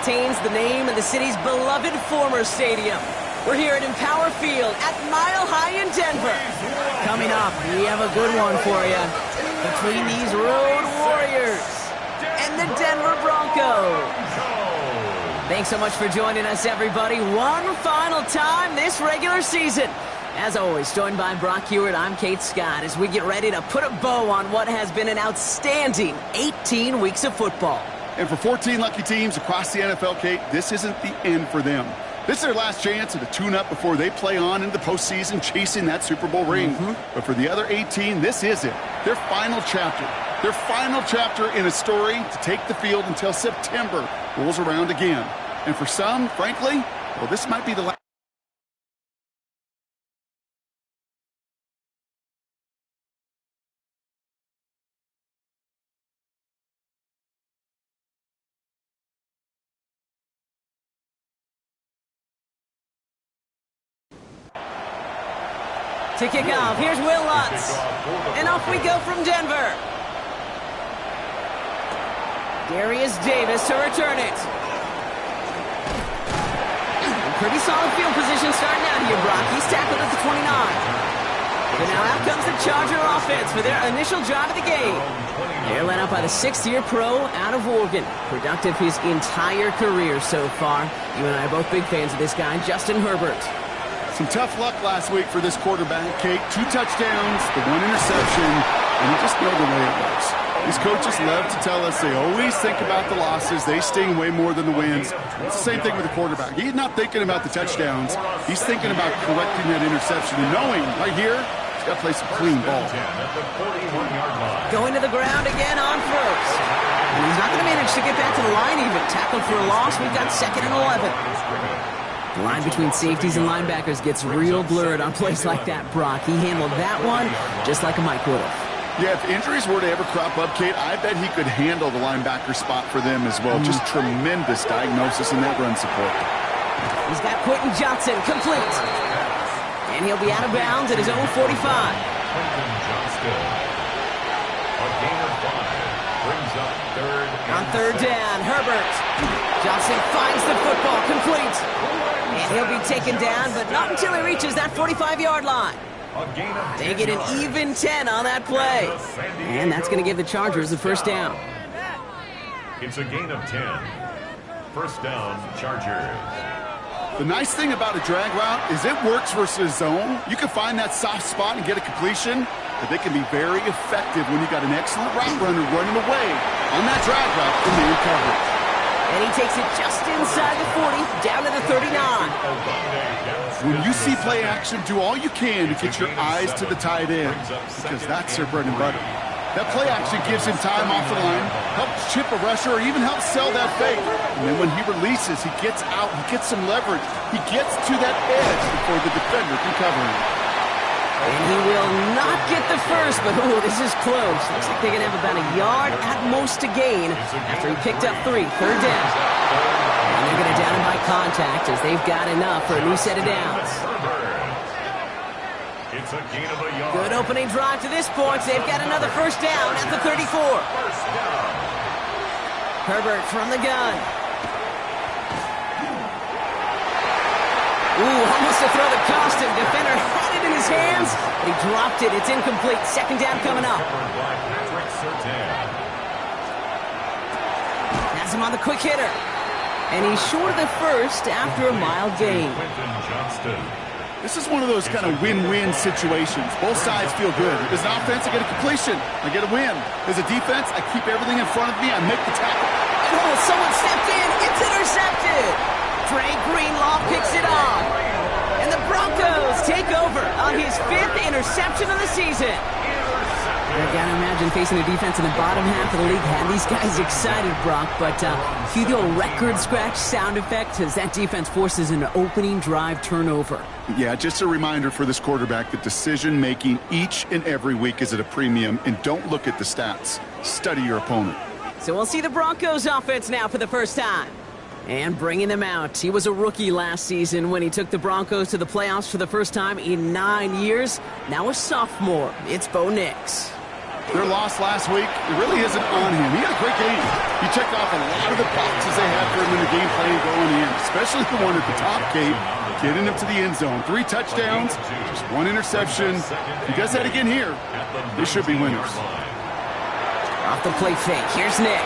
retains the name of the city's beloved former stadium. We're here at Empower Field at Mile High in Denver. Coming up, we have a good one for you. Between these Road Warriors and the Denver Broncos. Thanks so much for joining us, everybody. One final time this regular season. As always, joined by Brock Hewitt, I'm Kate Scott as we get ready to put a bow on what has been an outstanding 18 weeks of football. And for 14 lucky teams across the NFL, Kate, this isn't the end for them. This is their last chance at a tune-up before they play on in the postseason chasing that Super Bowl ring. But for the other 18, this is it. Their final chapter. Their final chapter in a story to take the field until September rolls around again. And for some, frankly, well, this might be the last. To kick off, here's Will Lutz. And off we go from Denver. Darius Davis to return it. Pretty solid field position starting out here, Brock. He's tackled at the 29. But now out comes the Charger offense for their initial drive of the game. They're led out by the sixth-year pro out of Oregon. Productive his entire career so far. You and I are both big fans of this guy, Justin Herbert. Some tough luck last week for this quarterback, Kate. 2 touchdowns, the 1 interception, and you just know the way it works. These coaches love to tell us they always think about the losses. They sting way more than the wins. It's the same thing with the quarterback. He's not thinking about the touchdowns. He's thinking about correcting that interception and knowing right here, he's got to play some clean ball. Going to the ground again on first. And he's not going to manage to get back to the line even. Tackled for a loss. We've got 2nd and 11. The line between safeties and linebackers gets real blurred on plays like that, Brock. He handled that one just like a Mike would have. Yeah, if injuries were to ever crop up, Kate, I bet he could handle the linebacker spot for them as well. Just tremendous diagnosis in that run support. He's got Quentin Johnson complete. And he'll be out of bounds at his own 45. Quentin Johnston. A gain of 5 brings up 3rd. On 3rd down, Herbert. Johnson finds the football complete. And he'll be taken down, but not until he reaches that 45-yard line. They get an even 10 on that play. And that's going to give the Chargers the 1st down. It's a gain of 10. 1st down, Chargers. The nice thing about a drag route is it works versus zone. You can find that soft spot and get a completion, but they can be very effective when you got an excellent route runner running away on that drag route from man coverage. And he takes it just inside the 40, down to the 39. When you see play action, do all you can to get your eyes to the tight end, because that's their bread and butter. That play action gives him time off the line, helps chip a rusher, or even helps sell that fake. And then when he releases, he gets out, he gets some leverage. He gets to that edge before the defender can cover him. And he will not get the first, but ooh, this is close. Looks like they can have about a yard at most to gain after he picked up 3. 3rd down. And they're going to down him by contact as they've got enough for a new set of downs. It's a gain of a yard. Good opening drive to this point. They've got another 1st down at the 34. Herbert from the gun. Ooh, almost a throw that cost him. Defender had it in his hands, but he dropped it. It's incomplete. 2nd down coming up. Has him on the quick hitter. And he's short of the 1st after a mild gain. This is one of those kind of win-win situations. Both sides feel good. As an offense, I get a completion. I get a win. As a defense, I keep everything in front of me. I make the tackle. Oh, someone stepped in. It's intercepted. Dre Greenlaw picks it off. And the Broncos take over on his 5th interception of the season. I gotta imagine facing a defense in the bottom half of the league had these guys excited, Brock, but cue the old record scratch sound effect as that defense forces an opening drive turnover. Yeah, just a reminder for this quarterback that decision-making each and every week is at a premium, and don't look at the stats. Study your opponent. So we'll see the Broncos offense now for the 1st time. And bringing them out. He was a rookie last season when he took the Broncos to the playoffs for the 1st time in 9 years. Now a sophomore. It's Bo Nix. Their loss last week, it really isn't on him. He had a great game. He checked off a lot of the boxes they had for him in the game plan going in, especially the one at the top, Kate, getting him to the end zone. 3 touchdowns, just 1 interception. If he does that again here, they should be winners. Off the play fake, here's Nix.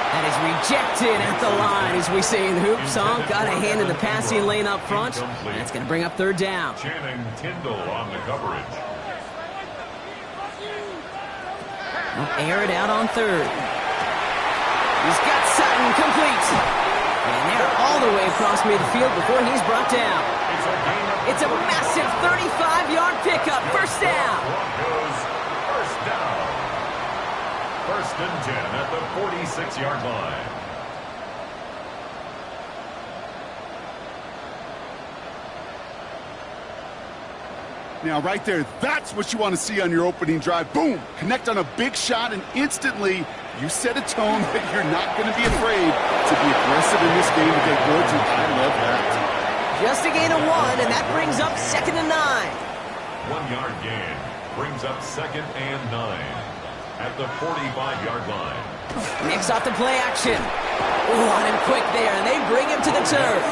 That is rejected at the line, as we say in the hoop song. Got a hand in the passing lane up front. That's going to bring up 3rd down. Channing Tindall on the coverage. They'll air it out on 3rd. He's got Sutton complete. And they're all the way across midfield before he's brought down. It's a massive 35-yard pickup. 1st down. First down. 1st and 10 at the 46-yard line. Now, right there, that's what you want to see on your opening drive. Boom! Connect on a big shot, and instantly you set a tone that you're not going to be afraid to be aggressive in this game today. Boys, I love that. Just a gain of 1, and that brings up 2nd and 9. 1-yard gain brings up 2nd and 9 at the 45-yard line. Nix off the play action. On him quick there, and they bring him to the turf.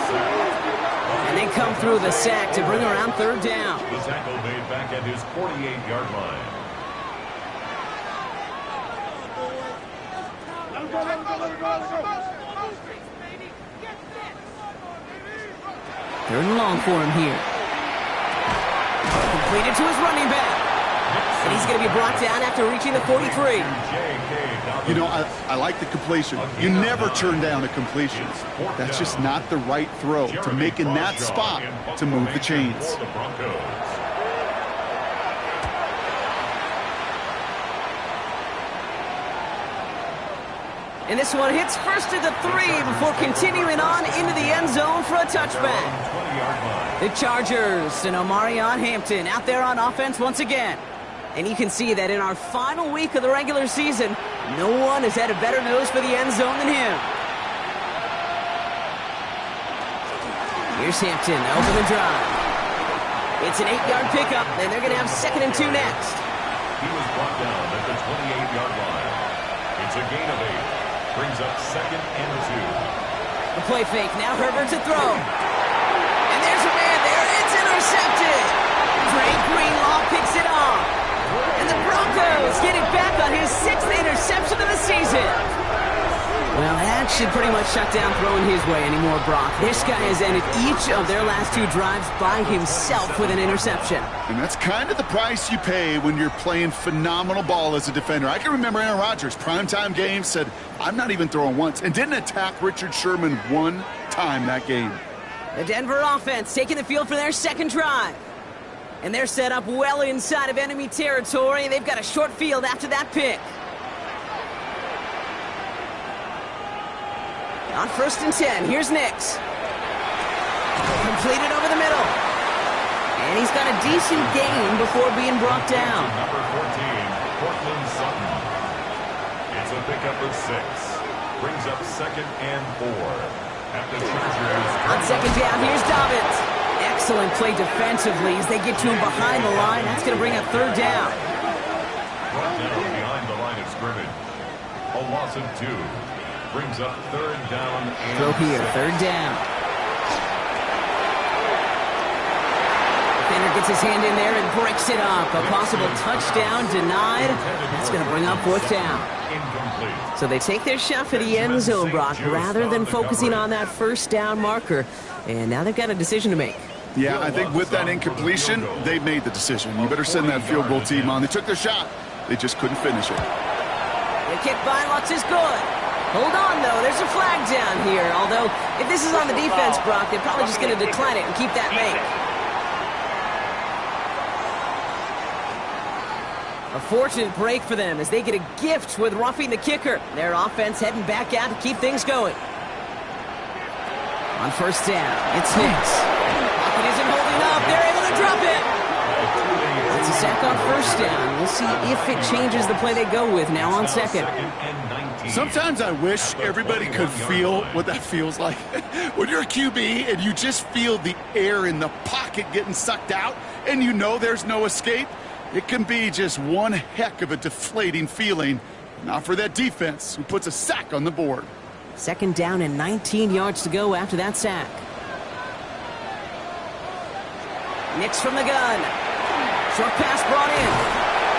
And they come through the sack to bring around 3rd down. The tackle made back at his 48-yard line. Third and long for him here. Completed to his running back. And he's going to be brought down after reaching the 43. You know, I like the completion. You never turn down a completion. That's just not the right throw to make in that spot to move the chains. And this one hits first to the 3 before continuing on into the end zone for a touchback. The Chargers and Omarion Hampton out there on offense once again. And you can see that in our final week of the regular season, no one has had a better nose for the end zone than him. Here's Hampton, open the drive. It's an 8-yard pickup, and they're going to have 2nd and 2 next. He was brought down at the 28-yard line. It's a gain of 8. Brings up 2nd and 2. The play fake, now Herbert to throw. And there's a man there, it's intercepted. Drake Greenlaw picks it off. And the Broncos get it back on his 6th interception of the season. Well, that should pretty much shut down throwing his way anymore, Brock. This guy has ended each of their last 2 drives by himself with an interception. And that's kind of the price you pay when you're playing phenomenal ball as a defender. I can remember Aaron Rodgers, primetime game, said, I'm not even throwing once, and didn't attack Richard Sherman 1 time that game. The Denver offense taking the field for their 2nd drive. And they're set up well inside of enemy territory. They've got a short field after that pick. On 1st and 10, here's Nix. Completed over the middle. And he's got a decent gain before being brought down. Number 14, Cortland Sutton. It's a pickup of 6. Brings up 2nd and 4. At the Chargers. On 2nd down, here's Dobbins. Excellent play defensively as they get to him behind the line. That's going to bring up 3rd down. Brought down behind the line of scrimmage. A loss of 2. Brings up 3rd down and Throw here, 3rd down. Defender gets his hand in there and breaks it up. A possible touchdown denied. That's going to bring up 4th down. incomplete. So they take their shot for the end zone, Brock, rather than focusing on that 1st down marker. And now they've got a decision to make. Yeah, I think with that incompletion, they made the decision. You better send that field goal team on. They took their shot. They just couldn't finish it. The kick by Lutz is good. Hold on, though. There's a flag down here. Although, if this is on the defense, Brock, they're probably just going to decline it and keep that make. A fortunate break for them as they get a gift with roughing the kicker. Their offense heading back out to keep things going. On 1st down, it's Nix. Pocket isn't holding up. They're able to drop it. It's a sack on 1st down. We'll see if it changes the play they go with now on 2nd. Sometimes I wish everybody could feel what that feels like. When you're a QB and you just feel the air in the pocket getting sucked out and you know there's no escape, It can be just one heck of a deflating feeling. Not for that defense, who puts a sack on the board. 2nd down and 19 yards to go after that sack. Nix from the gun. Short pass brought in.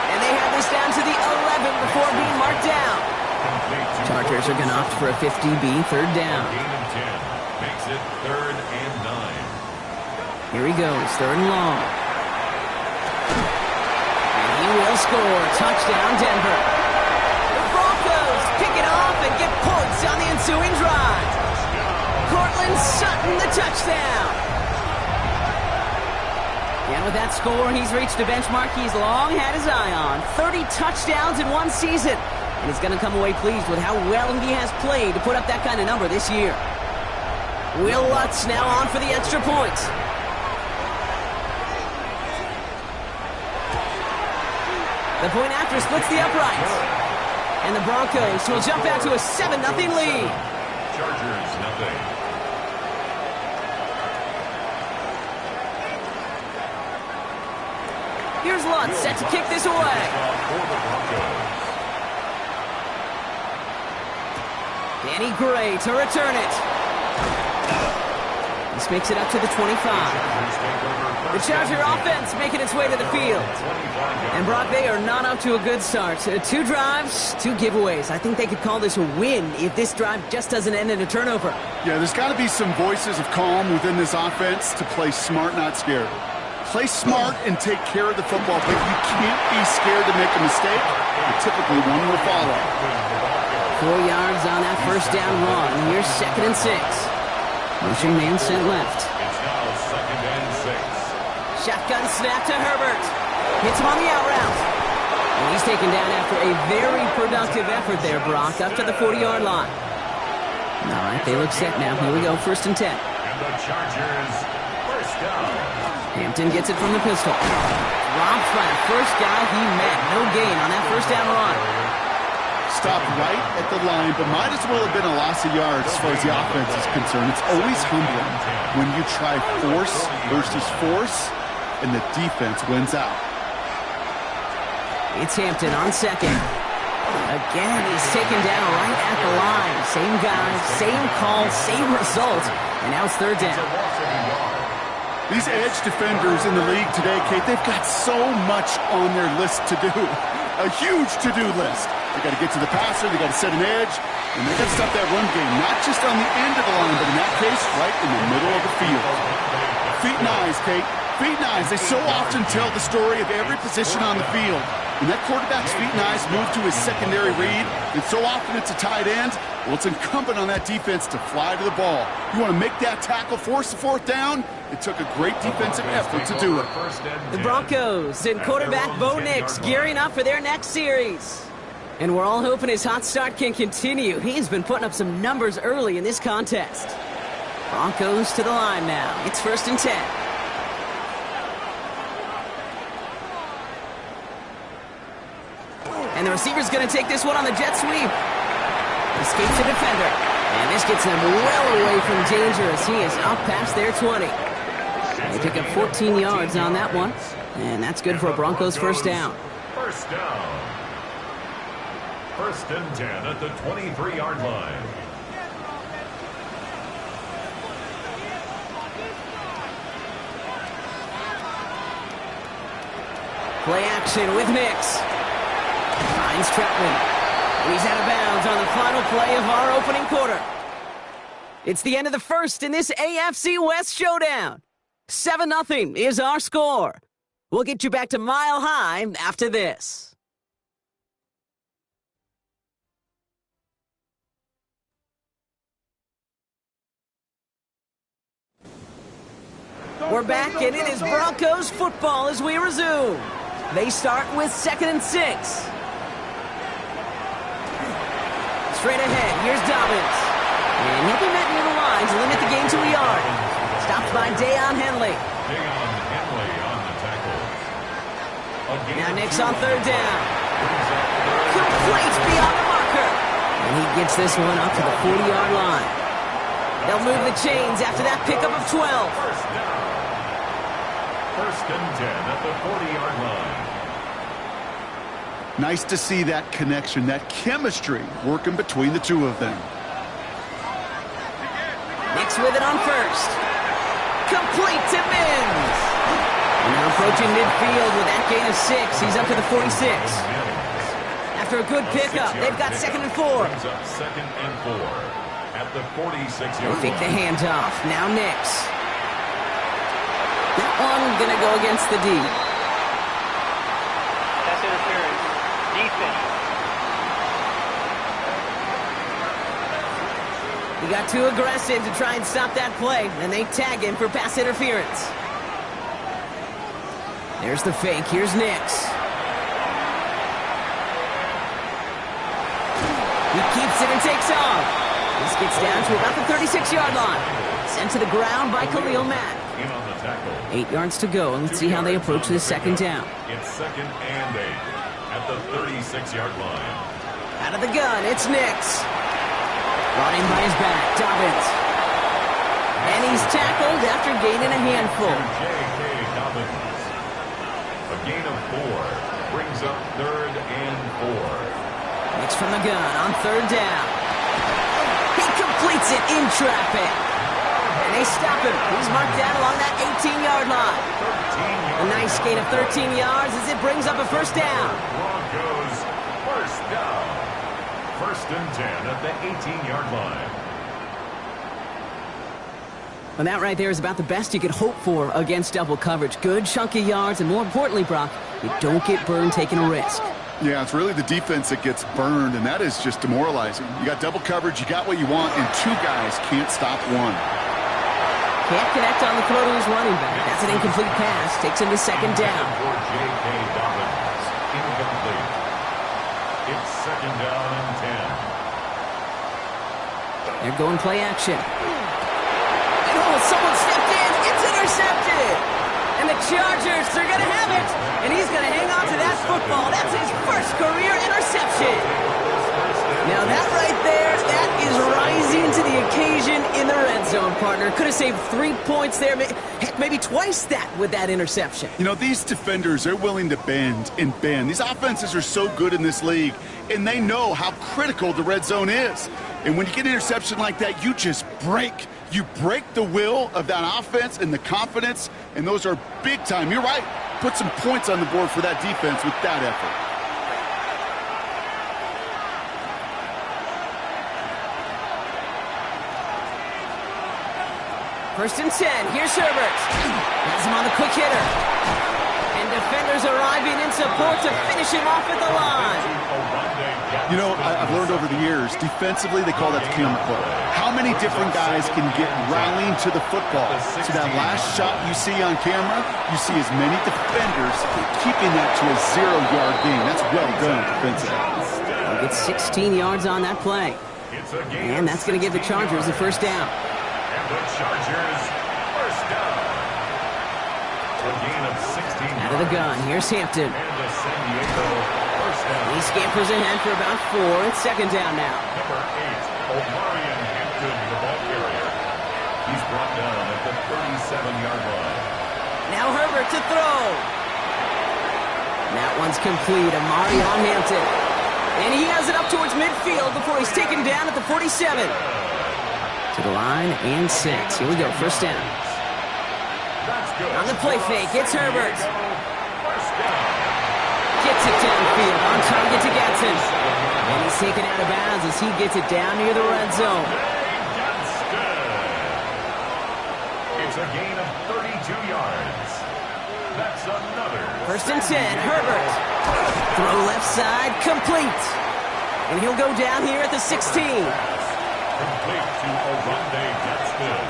And they have this down to the 11 before being marked down. Chargers are going to opt for a 50B 3rd down. Gain of 10. Makes it 3rd and 9. Here he goes, 3rd and long. And he will score. Touchdown, Denver. The Broncos pick it off and get points on the ensuing drive. Cortland Sutton, the touchdown. And with that score, he's reached a benchmark he's long had his eye on. 30 touchdowns in one season. And he's going to come away pleased with how well he has played to put up that kind of number this year. Will Lutz now on for the extra point. The point after splits the uprights. And the Broncos will jump out to a 7-0 lead. Chargers nothing. Here's Lutz set to kick this away. Danny Gray to return it. This makes it up to the 25. The Charger offense making its way to the field. And Brock, they are not up to a good start. 2 drives, 2 giveaways. I think they could call this a win if this drive just doesn't end in a turnover. Yeah, there's got to be some voices of calm within this offense to play smart, not scared. Play smart and take care of the football, but you can't be scared to make a mistake. Typically, one will follow. 4 yards on that 1st down run. Here's 2nd and 6. Motion man sent left. It's now 2nd and 6. Shotgun snap to Herbert. Hits him on the out route. And he's taken down after a very productive effort there, Brock, up to the 40-yard line. All right, they look set now. Here we go, 1st and 10. And the Chargers, 1st down. Hampton gets it from the pistol. Drops by the first guy he met. No gain on that 1st down run. Stopped right at the line, but might as well have been a loss of yards as far as the offense is concerned. It's always humbling when you try force versus force, and the defense wins out. It's Hampton on 2nd. Again, he's taken down right at the line. Same guy, same call, same result. And now it's 3rd down. These edge defenders in the league today, Kate, they've got so much on their list to do. A huge to-do list. They got to get to the passer, they got to set an edge, and they got to stop that run game, not just on the end of the line, but in that case, right in the middle of the field. Feet and eyes, Kate. Feet and eyes. They so often tell the story of every position on the field. When that quarterback's feet and eyes move to his secondary read, and so often it's a tight end, well, it's incumbent on that defense to fly to the ball. You want to make that tackle, force the 4th down? It took a great defensive effort to do it. The Broncos and quarterback Bo Nix gearing up for their next series. And we're all hoping his hot start can continue. He's been putting up some numbers early in this contest. Broncos to the line now. It's 1st and 10. And the receiver's going to take this one on the jet sweep. Escapes the defender. And this gets them well away from danger as he is up past their 20. They pick up 14 yards on that one. And that's good for a Broncos 1st down. 1st down. 1st and 10 at the 23-yard line. Play action with Nix. Finds Troutman. He's out of bounds on the final play of our opening quarter. It's the end of the 1st in this AFC West showdown. 7-0 is our score. We'll get you back to Mile High after this. We're back, and it is Broncos football as we resume. They start with 2nd and 6. Straight ahead, here's Dobbins. And he'll be met near the line to limit the game to a yard. Stopped by Deion Henley. Deion Henley on the tackle. Now Nix on 3rd down. Complete beyond the marker. And he gets this one up to the 40-yard line. They'll move the chains after that pickup of 12. 1st and 10 at the 40-yard line. Nice to see that connection, that chemistry working between the two of them. Nix with it on first. Complete to Mims. Now approaching midfield with that gain of 6. He's up to the 46. After a good pickup, they've got 2nd and 4. Brings up 2nd and 4 at the 46-yard line. Fake the handoff. Now Nix. That one gonna go against the D. Pass interference. Defense. He got too aggressive to try and stop that play, and they tag him for pass interference. There's the fake. Here's Nix. He keeps it and takes off. This gets down to about the 36-yard line. Sent to the ground by Khalil Mack. In on the tackle. 8 yards to go, and let's see how they approach this 2nd down. It's 2nd and 8 at the 36-yard line. Out of the gun, it's Nix. Brought in by his back, Dobbins. And he's tackled after gaining a handful. J.K. Dobbins. A gain of 4 brings up 3rd and 4. Nix from the gun on 3rd down. He completes it in traffic. And they stop him. He's marked down along that 18-yard line. A nice gain of 13 yards as it brings up a 1st down. Broncos first down. 1st and 10 at the 18-yard line. And that right there is about the best you could hope for against double coverage. Good chunky yards, and more importantly, Brock, you don't get burned taking a risk. Yeah, it's really the defense that gets burned, and that is just demoralizing. You got double coverage, you got what you want, and 2 guys can't stop one. Can't connect on the throw to his running back. That's an incomplete pass. Takes him to 2nd down. For J.K. Dobbins. Incomplete. It's 2nd down and 10. They're going play action. And oh, someone stepped in. It's intercepted. And the Chargers, they're going to have it. And he's going to hang on to that football. That's his 1st career interception. Now that right there, that is rising to the occasion in the red zone, partner. Could have saved 3 points there. Heck, maybe twice that with that interception. You know, these defenders, they're willing to bend and bend. These offenses are so good in this league, and they know how critical the red zone is. And when you get an interception like that, you just break. You break the will of that offense and the confidence, and those are big time. You're right. Put some points on the board for that defense with that effort. 1st and 10. Here's Herbert. Has him on the quick hitter. And defenders arriving in support to finish him off at the line. You know, I've learned over the years, defensively, they call that the camera play. How many different guys can get rallying to the football? So that last shot you see on camera, you see as many defenders keeping that to a 0-yard gain. That's well done defensively. He gets 16 yards on that play. And that's going to give the Chargers the 1st down. The Chargers first down. A gain of 16. Out of the gun, here's Hampton. And the San Diego first down. He scampers ahead for about 4. It's 2nd down now. Number 8, Omarion Hampton, the ball carrier. He's brought down at the 37-yard line. Now Herbert to throw. That one's complete. Omarion Hampton. And he has it up towards midfield before he's taken down at the 47. To the line and 6. Here we go, 1st down. On the play fake, it's Herbert. Gets it downfield, on target to Gatson. And he's taken out of bounds as he gets it down near the red zone. It's a gain of 32 yards. That's another. 1st and 10, Herbert. Throw left side, complete. And he'll go down here at the 16. Complete to Oronde Gadsden.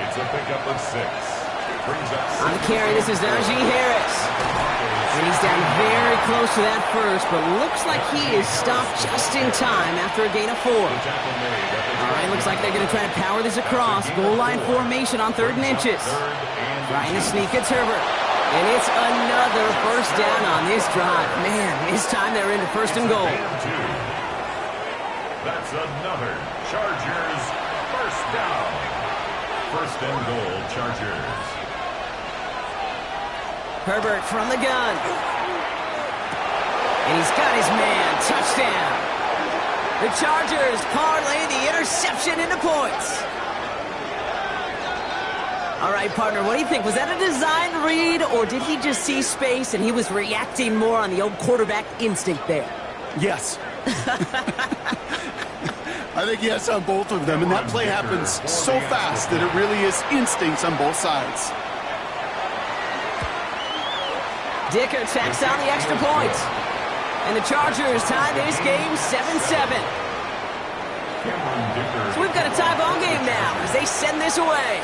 It's a pickup of 6. Brings up 6. On the carry, this is Najee Harris. And he's down very close to that 1st, but looks like he is stopped just in time after a gain of 4. All right, looks like they're going to try to power this across. Goal line formation on 3rd and inches. Trying to sneak, it's Herbert. And it's another 1st down on this drive. Man, this time they're into 1st and goal. That's another Chargers 1st down. 1st and goal, Chargers. Herbert from the gun. And he's got his man. Touchdown. The Chargers parlay the interception into points. All right, partner, what do you think? Was that a design read, or did he just see space and he was reacting more on the old quarterback instinct there? Yes. I think yes on both of them, and that play happens so fast that it really is instincts on both sides. Dicker tacks on the extra point. And the Chargers tie this game 7-7. So we've got a tie ball game now as they send this away.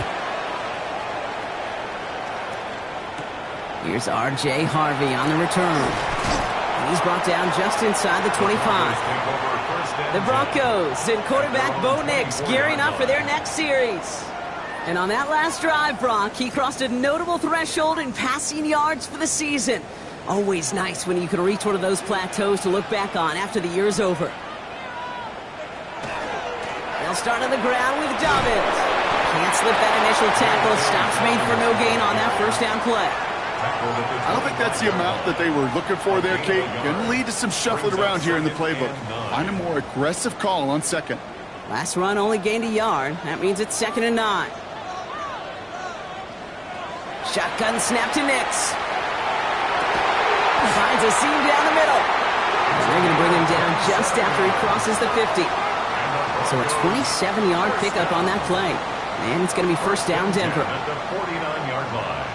Here's R.J. Harvey on the return. And he's brought down just inside the 25. The Broncos and quarterback Bo Nix gearing up for their next series. And on that last drive, Brock, he crossed a notable threshold in passing yards for the season. Always nice when you can reach one of those plateaus to look back on after the year's over. They'll start on the ground with Dobbins. Can't slip that initial tackle. Stops made for no gain on that first down play. I don't think that's the amount that they were looking for there, Kate. Going to lead to some shuffling around here in the playbook. Find a more aggressive call on second. Last run only gained a yard. That means it's 2nd and 9. Shotgun snap to Nix. Finds a seam down the middle. They're going to bring him down just after he crosses the 50. So a 27-yard pickup on that play. And it's going to be first down Denver. At the 49-yard line.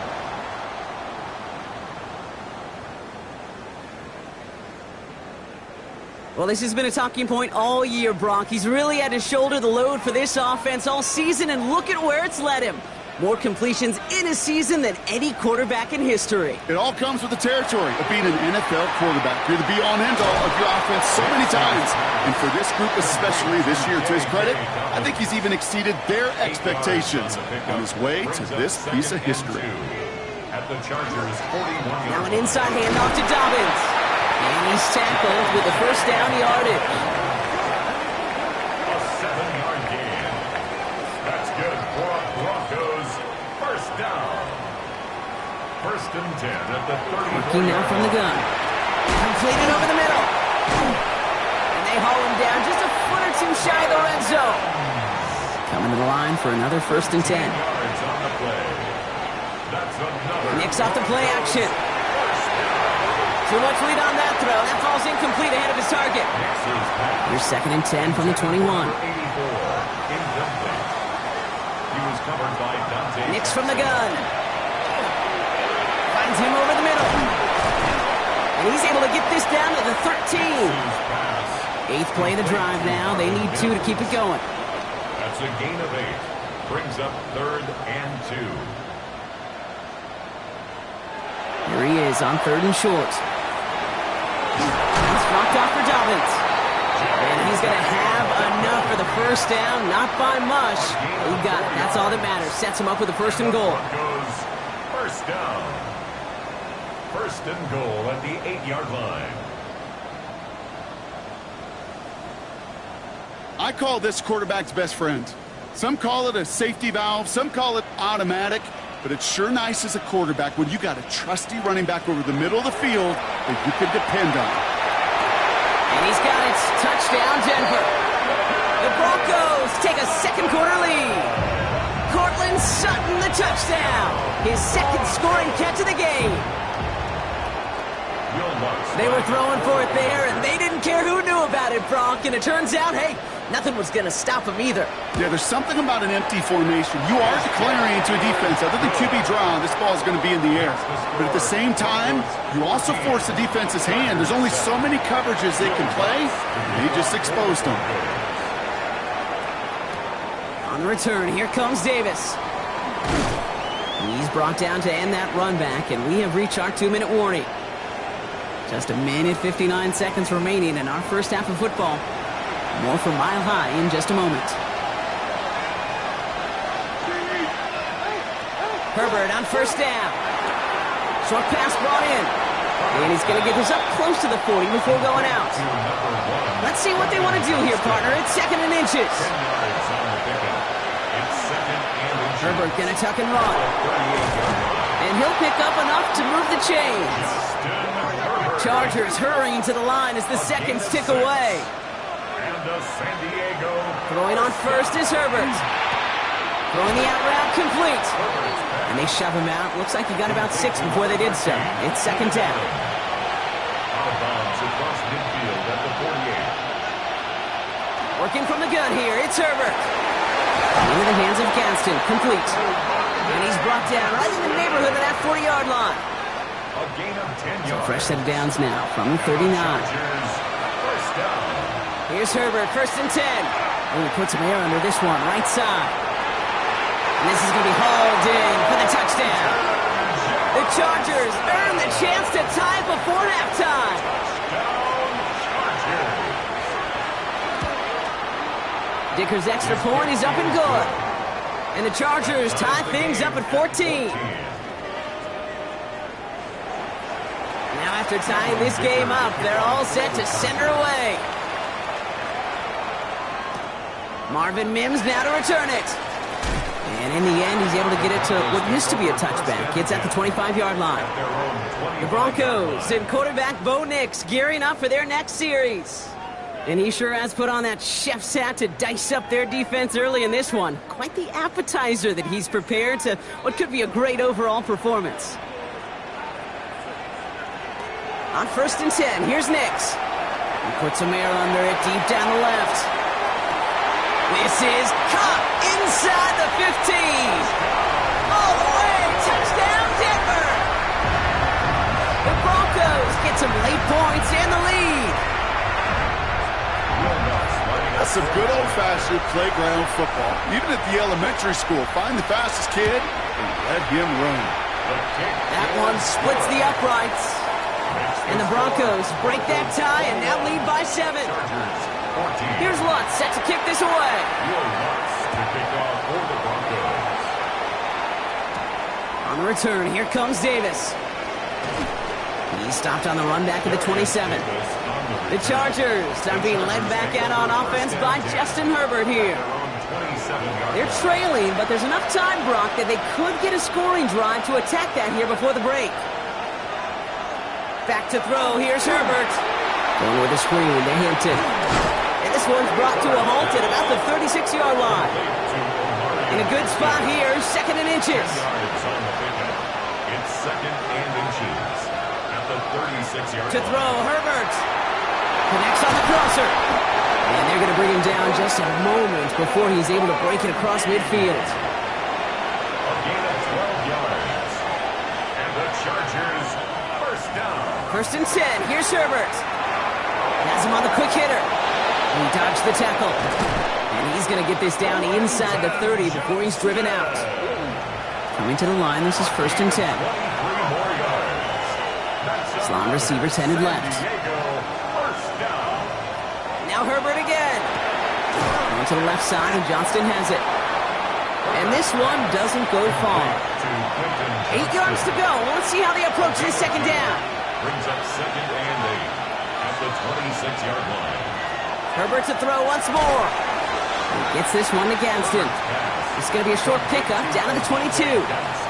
Well, this has been a talking point all year, Brock. He's really had to shoulder the load for this offense all season, and look at where it's led him. More completions in a season than any quarterback in history. It all comes with the territory of being an NFL quarterback. You're the be-all and end-all of your offense so many times. And for this group, especially this year, to his credit, I think he's even exceeded their expectations on his way to this piece of history. At the Chargers 41-yard Now an inside handoff to Dobbins. And he's tackled with the first down yardage. A 7-yard gain. That's good for a Broncos first down. First and 10 at the 30. Working now from the gun. Completed over the middle. And they haul him down just a foot or two shy of the red zone. Coming to the line for another first and 10. Yards on the play. That's another. Nix off the play action. Too much lead on that throw. That falls incomplete ahead of his target. Here's 2nd and 10 from the 21. 84. Incomplete. He was covered by Dante. Nix from the gun. Finds him over the middle. And he's able to get this down to the 13. 8th play of the drive now. They need 2 to keep it going. That's a gain of 8. Brings up 3rd and 2. Here he is on 3rd and short. It's blocked off for Dobbins. And he's going to have enough for the first down. Not by much. He got it. That's all that matters. Sets him up with a 1st and goal. Goes first down. 1st and goal at the 8-yard line. I call this quarterback's best friend. Some call it a safety valve. Some call it automatic. But it's sure nice as a quarterback when you got a trusty running back over the middle of the field that you can depend on. And he's got it. Touchdown, Denver. The Broncos take a second quarter lead. Cortland Sutton, the touchdown. His 2nd scoring catch of the game. They were throwing for it there, and they didn't care who knew about it, Brock. And it turns out, hey, nothing was going to stop him either. Yeah, there's something about an empty formation. You are declaring to a defense, other than QB draw, this ball is going to be in the air. But at the same time, you also force the defense's hand. There's only so many coverages they can play, and he just exposed them. On the return, here comes Davis. He's brought down to end that run back, and we have reached our 2-minute warning. Just a minute, 59 seconds remaining in our first half of football. More from Mile High in just a moment. Herbert on first down. Short pass brought in. And he's going to get this up close to the 40 before going out. Let's see what they want to do here, partner. It's 2nd and inches. Herbert going to tuck and run. And he'll pick up enough to move the chains. 2 Chargers hurrying to the line as the seconds tick away. And the San Diego. Throwing on first is Herbert. Throwing the out route complete. And they shove him out. Looks like he got about 6 before they did so. It's second down. Out of bounds across midfield at the 48. Working from the gun here, it's Herbert. Into the hands of Gaston, complete. And he's brought down right in the neighborhood of that 40-yard line. A gain of 10 yards. Fresh set of downs now from the 39. Chargers, first down. Here's Herbert, first and 10. Oh, he puts some air under this one, right side. And this is going to be hauled in for the touchdown. The Chargers earn the chance to tie before halftime. Dicker's extra point is up and good. And the Chargers tie things up at 14. Now after tying this game up, they're all set to send her away. Marvin Mims now to return it. And in the end, he's able to get it to what used to be a touchback. It's at the 25-yard line. The Broncos and quarterback Bo Nix gearing up for their next series. And he sure has put on that chef's hat to dice up their defense early in this one. Quite the appetizer that he's prepared to what could be a great overall performance. On first and 10, here's Nix. He puts some air under it deep down the left. This is caught inside the 15. All the way, touchdown Denver. The Broncos get some late points and the lead. That's some good old-fashioned playground football. Even at the elementary school, find the fastest kid and let him run. That one splits the uprights. And the Broncos break that tie and now lead by 7. Here's Lutz set to kick this away. On the return, here comes Davis. He's stopped on the run back at the 27. The Chargers are being led back out on offense by Justin Herbert here. They're trailing, but there's enough time, Brock, that they could get a scoring drive to attack that here before the break. Back to throw, here's Herbert. Going with a screen to Hampton. And this one's brought to a halt at about the 36-yard line. In a good spot here, second and inches. It's second and inches at the 36-yard line. To throw, Herbert. Connects on the crosser. And they're going to bring him down just a moment before he's able to break it across midfield. A gain of 12 yards. And the Chargers first down. First and 10. Here's Herbert. Has him on the quick hitter. He dodged the tackle. And he's going to get this down inside the 30 before he's driven out. Coming to the line, this is first and 10. 3 more yards. Slot receivers headed left. Now Herbert again. On to the left side, and Johnston has it. And this one doesn't go far. 8 yards to go. Let's see how they approach this second down. Brings up second and 8 at the 26-yard line. Herbert to throw once more. He gets this one to Gaston. It's going to be a short pickup down to the 22.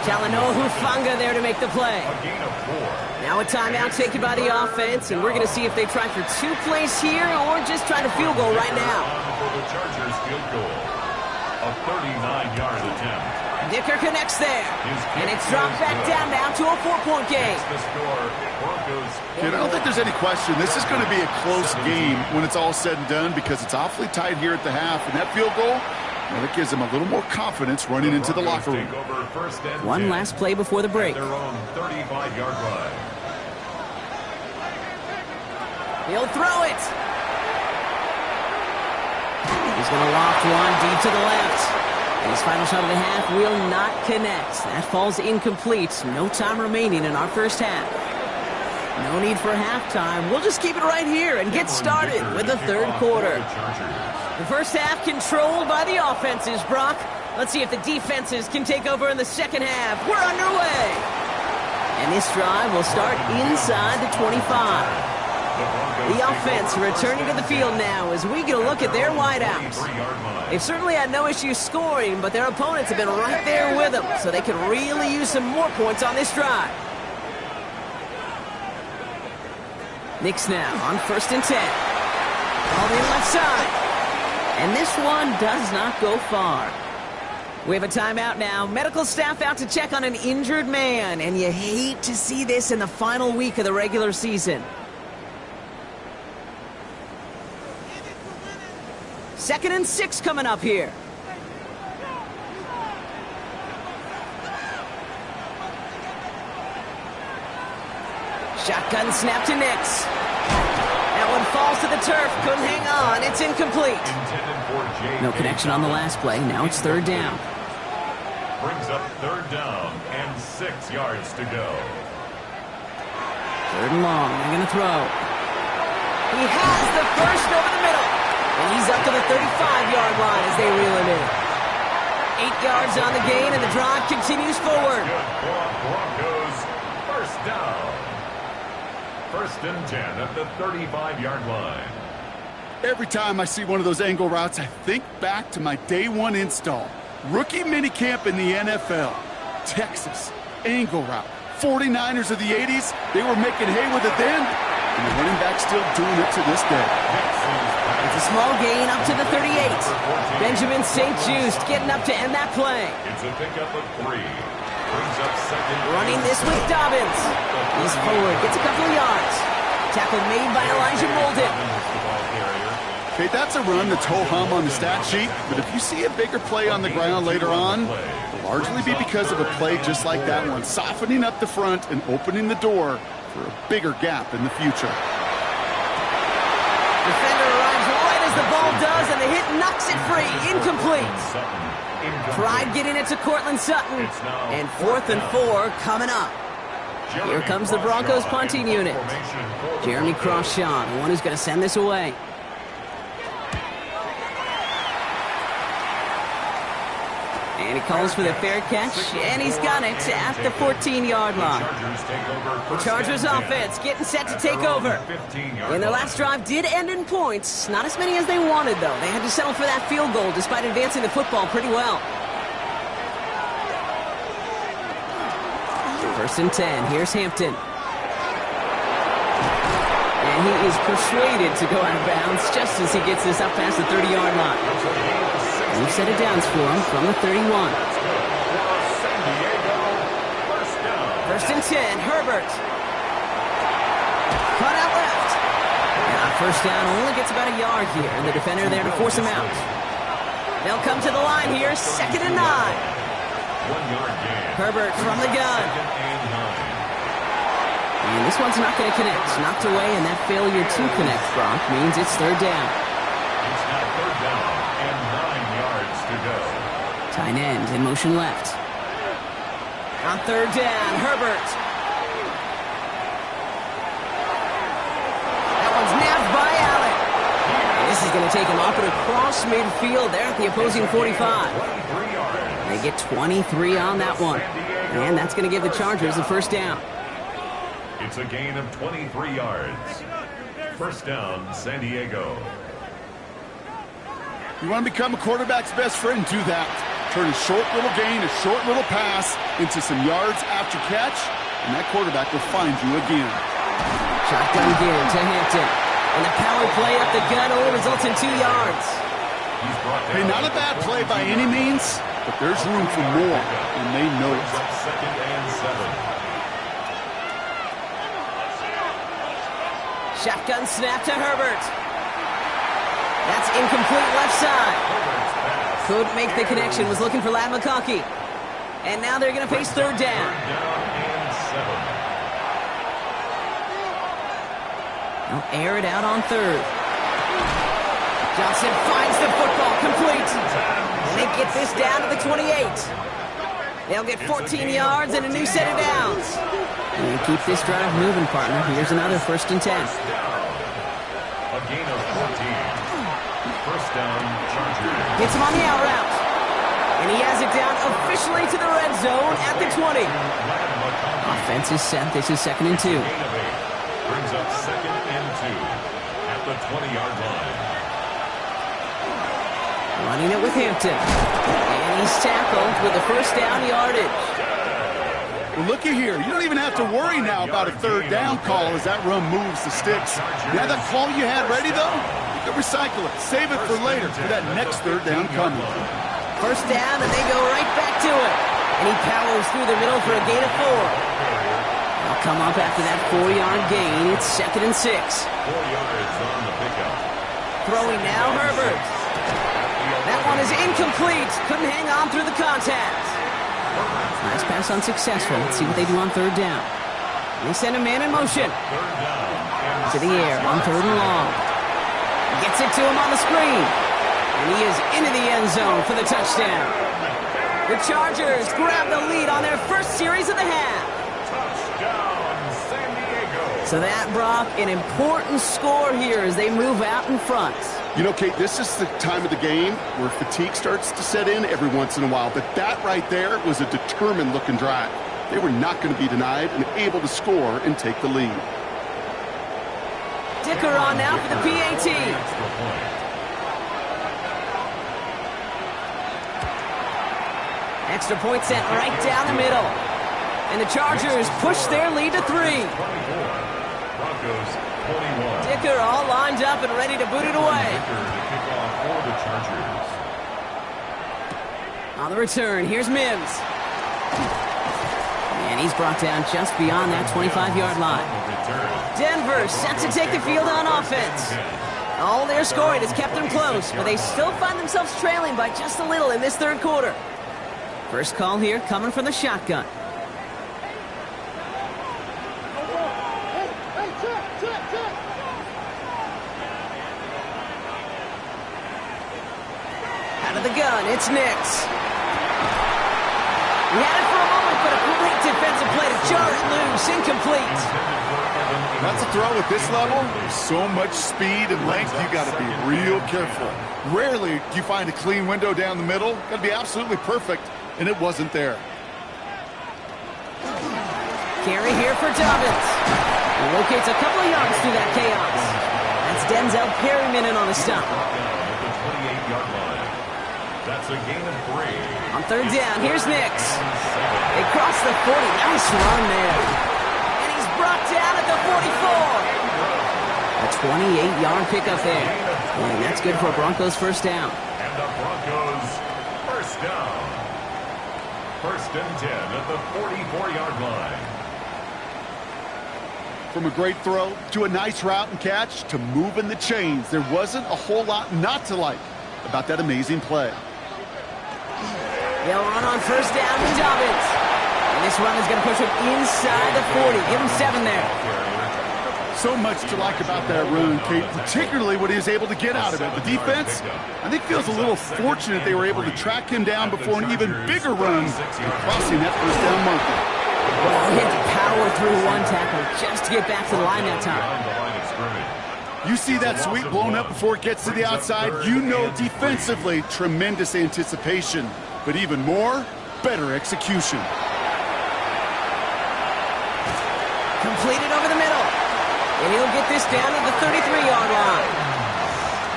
Talanoa Hufanga there to make the play. A gain of 4. Now a timeout taken by the offense, and we're going to see if they try for 2 plays here or just try to field goal right now. For the Chargers field goal. A 39-yard attempt. Dicker connects there. And it's dropped back down now to a 4-point game. The score, Broncos. Kid, I don't think there's any question. This is going to be a close game when it's all said and done because it's awfully tight here at the half. And that field goal, well, it gives them a little more confidence running into the locker room. One last play before the break. Their own 35-yard line. He'll throw it. He's going to loft one deep to the left. And his final shot of the half will not connect. That falls incomplete. No time remaining in our first half. No need for halftime. We'll just keep it right here and get started with the third quarter. The first half controlled by the offenses, Brock. Let's see if the defenses can take over in the second half. We're underway. And this drive will start inside the 25. The offense returning to the field now as we get a look at their wideouts. They've certainly had no issues scoring, but their opponents have been right there with them, so they could really use some more points on this drive. Knicks now on 1st and 10. All in left side. And this one does not go far. We have a timeout now. Medical staff out to check on an injured man. And you hate to see this in the final week of the regular season. 2nd and 6 coming up here. Shotgun snap to Knicks. That one falls to the turf. Couldn't hang on. It's incomplete. No connection on the last play. Now it's 3rd down. Brings up 3rd down and 6 yards to go. 3rd and long. They're going to throw. He has the first over the middle. And he's up to the 35-yard line as they reel him in. 8 yards on the gain, and the drive continues forward. Good Broncos. 1st down. 1st and 10 at the 35-yard line. Every time I see one of those angle routes, I think back to my day one install. Rookie minicamp in the NFL. Texas, angle route. 49ers of the 80s, they were making hay with it then, and the running back's still doing it to this day. It's a small gain up to the 38. Benjamin St-Juste getting up to end that play. It's a pickup of 3. Brings up 2nd. Running this with Dobbins. He's forward, gets a couple of yards. Tackle made by Elijah Molden. Okay, that's a run that's ho-hum on the stat sheet, but if you see a bigger play on the ground later on, it'll largely be because of a play just like that one, softening up the front and opening the door for a bigger gap in the future. Defender arrives right as the ball does, and the hit knocks it free. Incomplete. Tried getting it to Cortland Sutton, and 4th and 4 coming up. Here comes the Broncos punting unit. Jeremy Crawshaw, the one who's going to send this away. And he calls for the fair catch, and he's got it at the 14-yard line. The Chargers offense getting set to take over. And their last drive did end in points. Not as many as they wanted, though. They had to settle for that field goal despite advancing the football pretty well. 1st and 10. Here's Hampton. And he is persuaded to go out of bounds just as he gets this up past the 30-yard line. New set of downs for him from the 31. 1st and 10. Herbert. Cut out left. Now 1st down only gets about a yard here, and the defender there to force him out. They'll come to the line here. 2nd and 9. 1-yard gain. Herbert from the gun. 2nd and 9. And this one's not going to connect. Knocked away, and that failure to connect, Brock, means it's 3rd down. It's now 3rd down and 9 yards to go. Tight end in motion left. On 3rd down, Herbert. That one's nabbed by Allen. And this is going to take him up and across midfield there at the opposing 45. 23 yards. They get 23 on that one. And that's going to give the Chargers the 1st down. It's a gain of 23 yards. 1st down, San Diego. You want to become a quarterback's best friend? Do that. Turn a short little gain, a short little pass into some yards after catch, and that quarterback will find you again. Shotgun again to Hampton. And the power play up the gut only results in 2 yards. Hey, not a bad play by any means, but there's room for more, and they know it. 2nd and 7. Shotgun snap to Herbert. That's incomplete left side. Couldn't make the connection. Was looking for Ladd McConkey. And now they're going to face 3rd down. They'll air it out on 3rd. Johnson finds the football complete. And they get this down to the 28. They'll get 14 yards and a new set of downs. And keep this drive moving, partner. Here's another 1st and 10. A gain of 14. 1st down, Chargers. Gets him on the out route. And he has it down officially to the red zone at the 20. Offense is set. This is 2nd and 2. Gain of 8. Brings up 2nd and 2 at the 20-yard line. Running it with Hampton. And he's tackled with the 1st down yardage. Well, looky here. You don't even have to worry now about a third down call as that run moves the sticks. You have that call you had ready, though? You can recycle it. Save it for later for that next third down coming. First down, and they go right back to it. And he powers through the middle for a gain of 4. They'll come up after that 4-yard gain. It's 2nd and 6. 4 yards on the pickup. Throwing now, Herbert. That one is incomplete. Couldn't hang on through the contact. Nice pass unsuccessful. Let's see what they do on third down. They send a man in motion. To the air on 3rd and long. Gets it to him on the screen. And he is into the end zone for the touchdown. The Chargers grab the lead on their first series of the half. Touchdown, San Diego. So that, Brock, an important score here as they move out in front. You know, Kate, this is the time of the game where fatigue starts to set in every once in a while. But that right there was a determined-looking drive. They were not going to be denied and able to score and take the lead. Dicker on now for the PAT. Extra point set right down the middle. And the Chargers push their lead to 3. Broncos 21. Dicker all lined up and ready to boot it away. Dicker to kick off for the Chargers. On the return, here's Mims. And he's brought down just beyond that 25-yard line. Denver set to take the field on offense. All their scoring has kept them close, but they still find themselves trailing by just a little in this third quarter. First call here coming from the shotgun. Out of the gun, it's Nix. He had it for a moment, but a great defensive play to jar it loose, incomplete. That's a throw at this level. There's so much speed and length, you got to be real careful. Rarely do you find a clean window down the middle. Got to be absolutely perfect, and it wasn't there. Carry here for Dobbins. He locates a couple of yards through that chaos. That's Denzel Perryman in on the stop. That's a gain of 3. On third down, here's Nix. They cross the 40. Nice run there. And he's brought down at the 44. A 28-yard pickup there. And that's good for a Broncos first down. And the Broncos first down. 1st and 10 at the 44-yard line. From a great throw to a nice route and catch to moving the chains, there wasn't a whole lot not to like about that amazing play. They'll run on first down to Dobbins. And this run is going to push him inside the 40. Give him 7 there. So much to like about that run, Kate, particularly what he was able to get out of it. The defense, I think, feels a little fortunate they were able to track him down before an even bigger run crossing that first down marker. Well, he had to power through one tackle just to get back to the line that time. You see that sweep blown up before it gets to the outside, you know defensively, tremendous anticipation. But even more, better execution. Completed over the middle. And he'll get this down to the 33-yard line.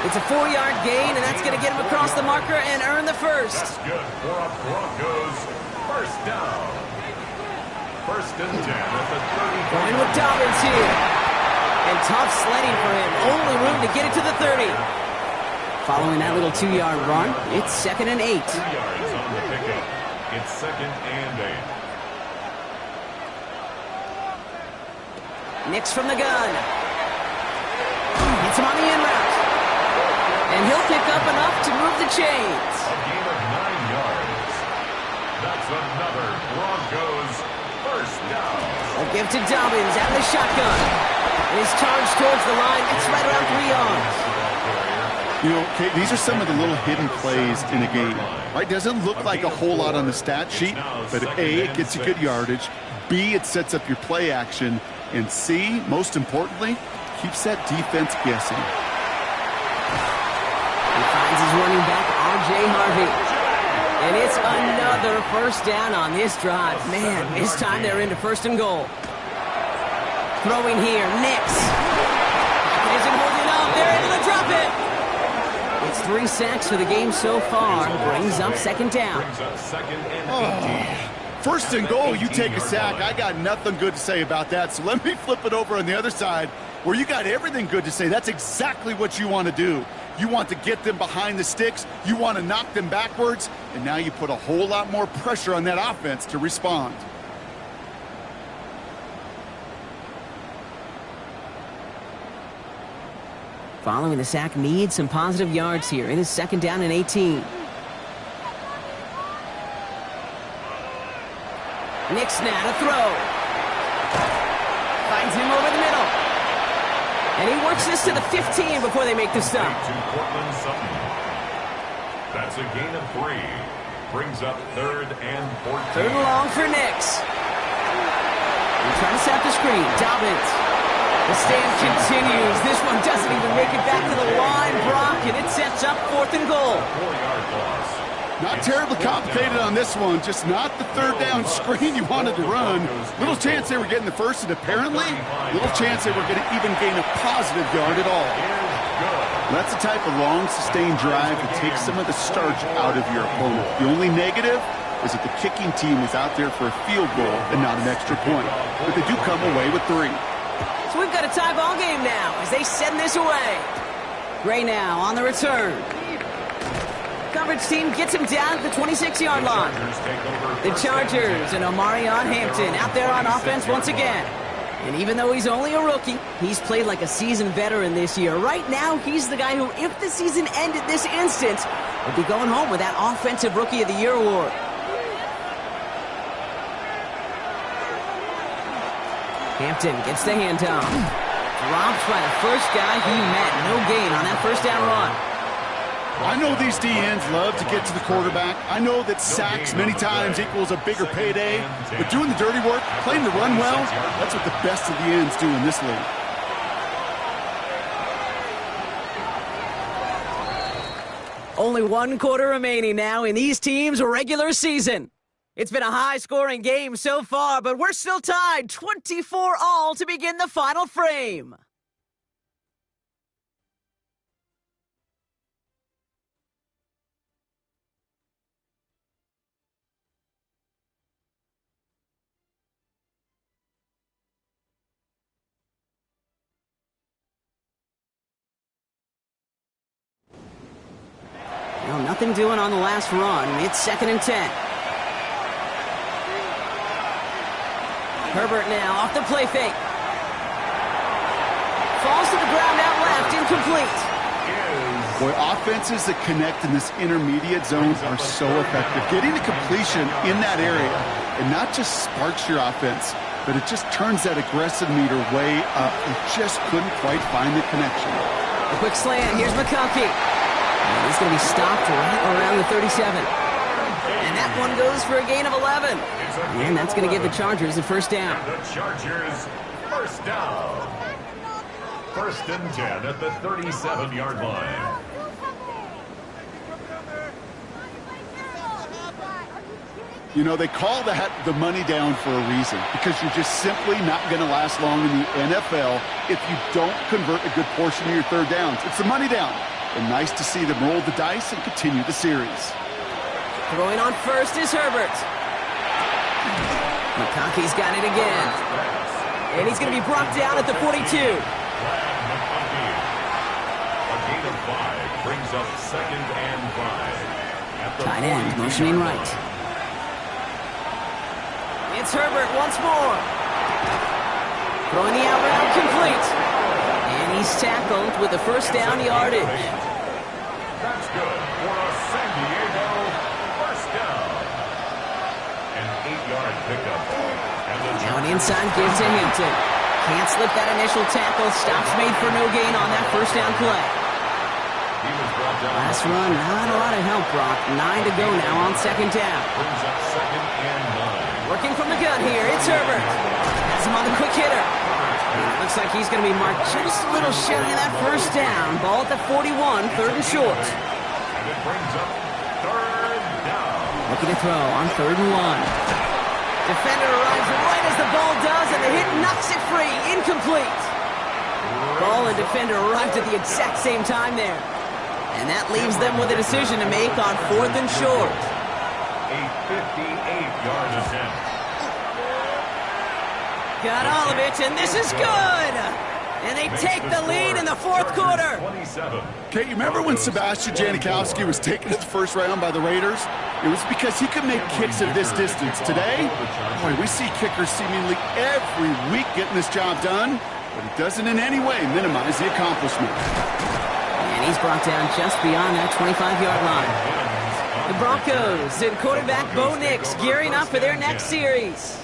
It's a 4-yard gain, and that's going to get him across the marker and earn the first. That's good for a Broncos first down. 1st and 10 at the 30. Going with Dobbins here. And tough sledding for him. Only room to get it to the 30. Following that little 2-yard run, it's 2nd and 8. 2 yards on the pickup. It's 2nd and 8. Nix from the gun. Hits him on the in route. And he'll pick up enough to move the chains. A gain of 9 yards. That's another Broncos first down. A give to Dobbins out of the shotgun. His charge towards the line. It's right around 3 yards. You know, Kate, these are some of the little hidden plays in a game. Right? Doesn't look like a whole lot on the stat sheet, but A, it gets you good yardage. B, it sets up your play action. And C, most importantly, keeps that defense guessing. He finds his running back, R.J. Harvey. And it's another first down on this drive. Man, this time they're into 1st and goal. Throwing here, Nix. Isn't holding up. They're able to drop it. It's 3 sacks for the game so far. Brings up 2nd down. Brings up 2nd and 18. First and goal, you take a sack. I got nothing good to say about that. So let me flip it over on the other side where you got everything good to say. That's exactly what you want to do. You want to get them behind the sticks. You want to knock them backwards. And now you put a whole lot more pressure on that offense to respond. Following the sack needs some positive yards here. It is 2nd down and 18. Nick Snad, a throw. Finds him over the middle. And he works this to the 15 before they make the stop. To Cortland Sutton. That's a gain of 3. Brings up 3rd and 14. 3rd and long for Nix. They're trying to set the screen. Dobbins. The stand continues. This one doesn't even make it back to the line, Brock, and it sets up 4th and goal. 4-yard loss. Not terribly complicated on this one, just not the 3rd down screen you wanted to run. Little chance they were getting the first, and apparently, little chance they were going to even gain a positive yard at all. That's the type of long, sustained drive that takes some of the starch out of your opponent. The only negative is that the kicking team is out there for a field goal and not an extra point. But they do come away with 3. So we've got a tie ball game now as they send this away. Gray now on the return. Coverage team gets him down at the 26-yard line. The Chargers and Omarion Hampton out there on offense once again. And even though he's only a rookie, he's played like a seasoned veteran this year. Right now, he's the guy who, if the season ended this instant, would be going home with that Offensive Rookie of the Year award. Hampton gets the handoff. Dropped by the first guy he met. No gain on that first down run. I know these DNs love to get to the quarterback. I know that sacks many times equals a bigger payday. But doing the dirty work, playing the run well, that's what the best of the ends do in this league. Only 1 quarter remaining now in these teams' regular season. It's been a high-scoring game so far, but we're still tied 24-all to begin the final frame. Well, nothing doing on the last run. It's 2nd and 10. Herbert now off the play fake. Falls to the ground out left, incomplete. Boy, offenses that connect in this intermediate zone are so effective. Getting the completion in that area, and not just sparks your offense, but it just turns that aggressive meter way up. And just couldn't quite find the connection. A quick slant. Here's McConkey. And he's going to be stopped right around the 37. And that one goes for a gain of 11. And that's going to give the Chargers a first down. The Chargers first down. 1st and 10 at the 37-yard line. You know, they call that the money down for a reason, because you're just simply not going to last long in the NFL if you don't convert a good portion of your 3rd downs. It's the money down. And nice to see them roll the dice and continue the series. Throwing on first is Herbert. McConkey's got it again. And he's going to be brought down at the 42. A gain of 5 brings up 2nd and 5. Tight end motioning right. It's Herbert once more. Throwing the out route complete. And he's tackled with the first down yardage. That's good for a San Diego first down. An 8-yard pickup. Now an inside give to Hampton. Can't slip that initial tackle. Stops made for no gain on that first down play. Last run, not a lot of help, Brock. 9 to go now on 2nd down. Brings up 2nd and 9. Working from the gun here, it's Herbert. Has him on the quick hitter. Looks like he's going to be marked just a little shy of that first down. Ball at the 41, 3rd and short. And it brings up 3rd down. Looking to throw on 3rd and 1. Defender arrives right as the ball does, and the hit knocks it free. Incomplete. Ball and defender arrived at the exact same time there. And that leaves them with a decision to make on 4th and short. a 58-yard attempt. Got all of it, and this is good! And they take the lead in the fourth quarter. 27. Okay, you remember when Sebastian Janikowski was taken in the first round by the Raiders? It was because he could make kicks at this distance. Today, boy, we see kickers seemingly every week getting this job done, but it doesn't in any way minimize the accomplishment. And he's brought down just beyond that 25-yard line. The Broncos and quarterback Bo Nix gearing up for their next series.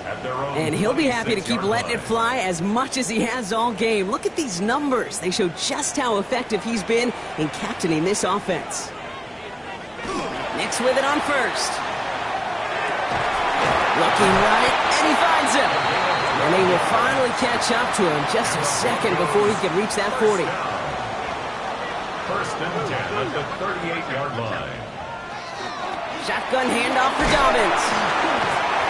And he'll be happy to keep letting it fly as much as he has all game. Look at these numbers. They show just how effective he's been in captaining this offense. Nix with it on first. Looking right, and he finds him. And they will finally catch up to him just a second before he can reach that 40. First and 10 at the 38-yard line. Shotgun handoff for Dobbins.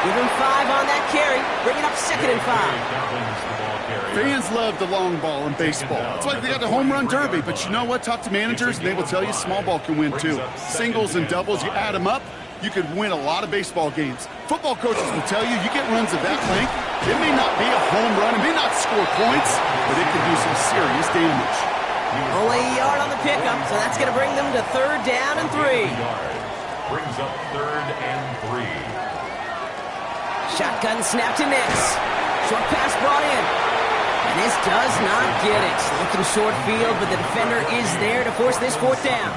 Give him 5 on that carry, bringing up 2nd and 5. Fans love the long ball in baseball. It's like they got the home run derby, but you know what? Talk to managers, and they will tell you small ball can win too. Singles and doubles, you add them up, you could win a lot of baseball games. Football coaches will tell you get runs of that length. It may not be a home run, it may not score points, but it can do some serious damage. Only a yard on the pickup, so that's going to bring them to 3rd down and 3. Brings up 3rd and 3. Shotgun snap to Nix. Short pass brought in. And this does not get it. Looking short field, but the defender is there to force this 4th down.